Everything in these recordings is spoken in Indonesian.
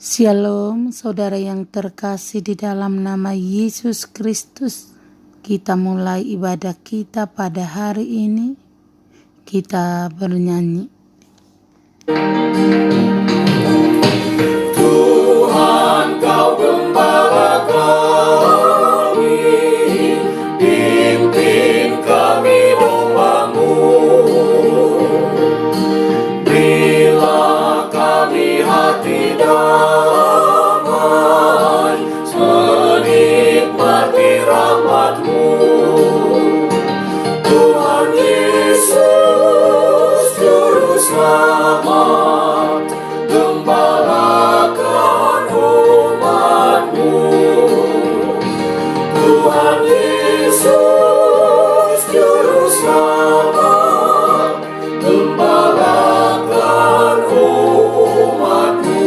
Shalom, saudara yang terkasih di dalam nama Yesus Kristus. Kita mulai ibadah kita pada hari ini. Kita bernyanyi. Tuhan, Kau gembala kami, pimpin kami domba-Mu. Berilah kami hati damai, menikmati rahmat-Mu. Tuhan Yesus, Juru Selamat, gembalakan umat-Mu. Tuhan Yesus, Juru Selamat, gembalakan umat-Mu.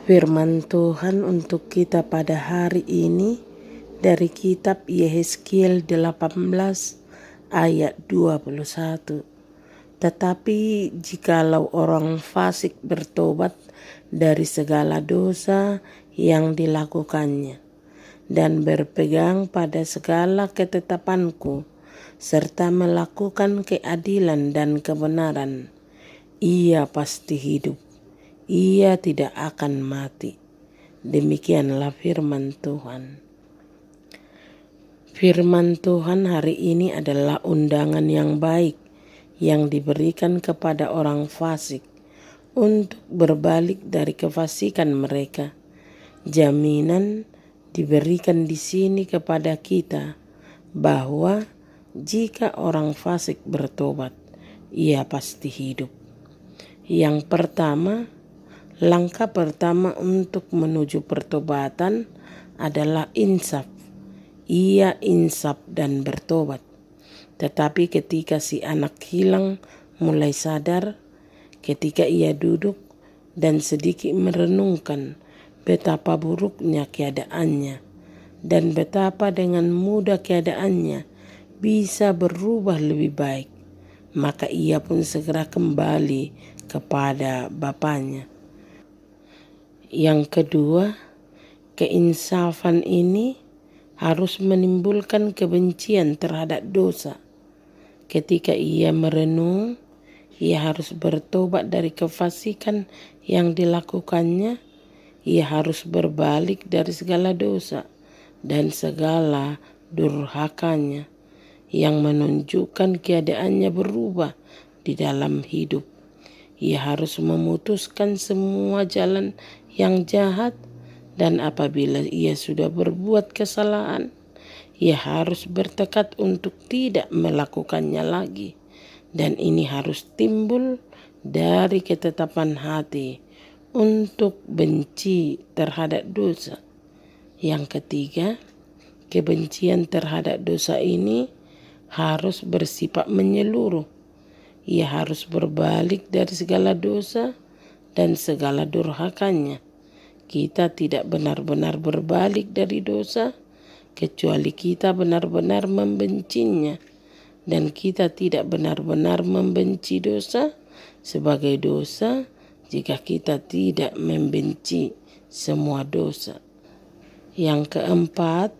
Firman Tuhan untuk kita pada hari ini dari kitab Yehezkiel 18 ayat 21. Tetapi jikalau orang fasik bertobat dari segala dosa yang dilakukannya dan berpegang pada segala ketetapan-Ku serta melakukan keadilan dan kebenaran, ia pasti hidup, ia tidak akan mati. Demikianlah firman Tuhan. Firman Tuhan hari ini adalah undangan yang baik yang diberikan kepada orang fasik untuk berbalik dari kefasikan mereka. Jaminan diberikan di sini kepada kita bahwa jika orang fasik bertobat, ia pasti hidup. Yang pertama, langkah pertama untuk menuju pertobatan adalah insaf. Ia insaf dan bertobat. Tetapi ketika si anak hilang mulai sadar, ketika ia duduk dan sedikit merenungkan betapa buruknya keadaannya dan betapa dengan mudah keadaannya bisa berubah lebih baik, maka ia pun segera kembali kepada Bapaknya. Yang kedua, keinsafan ini harus menimbulkan kebencian terhadap dosa. Ketika ia merenung, ia harus bertobat dari kefasikan yang dilakukannya. Ia harus berbalik dari segala dosa dan segala durhakanya yang menunjukkan keadaannya berubah di dalam hidup. Ia harus memutuskan semua jalan yang jahat, dan apabila ia sudah berbuat kesalahan, ia harus bertekad untuk tidak melakukannya lagi. Dan ini harus timbul dari ketetapan hati untuk benci terhadap dosa. Yang ketiga, kebencian terhadap dosa ini harus bersifat menyeluruh. Ia harus berbalik dari segala dosa dan segala durhakanya. Kita tidak benar-benar berbalik dari dosa kecuali kita benar-benar membencinya, dan kita tidak benar-benar membenci dosa sebagai dosa jika kita tidak membenci semua dosa. Yang keempat,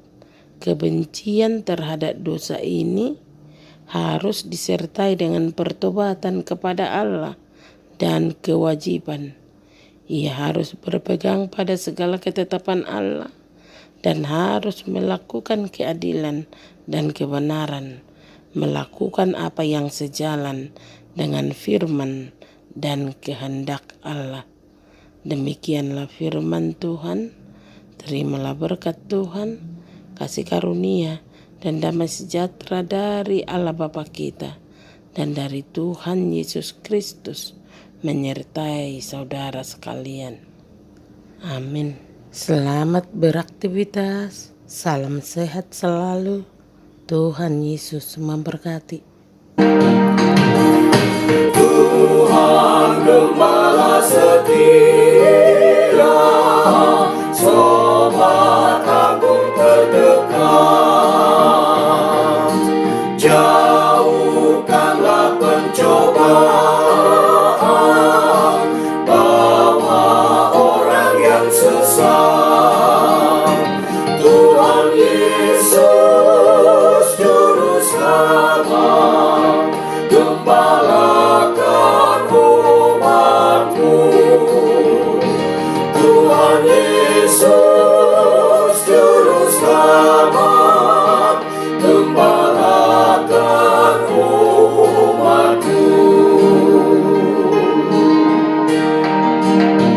kebencian terhadap dosa ini harus disertai dengan pertobatan kepada Allah dan kewajiban. Ia harus berpegang pada segala ketetapan Allah dan harus melakukan keadilan dan kebenaran, melakukan apa yang sejalan dengan firman dan kehendak Allah. Demikianlah firman Tuhan. Terimalah berkat Tuhan, kasih karunia dan damai sejahtera dari Allah Bapa kita dan dari Tuhan Yesus Kristus menyertai saudara sekalian. Amin. Selamat beraktivitas. Salam sehat selalu. Tuhan Yesus memberkati. Tuhan gembala setia, Sobat Agung terdekat. Jauhkanlah pencobaan Yesus.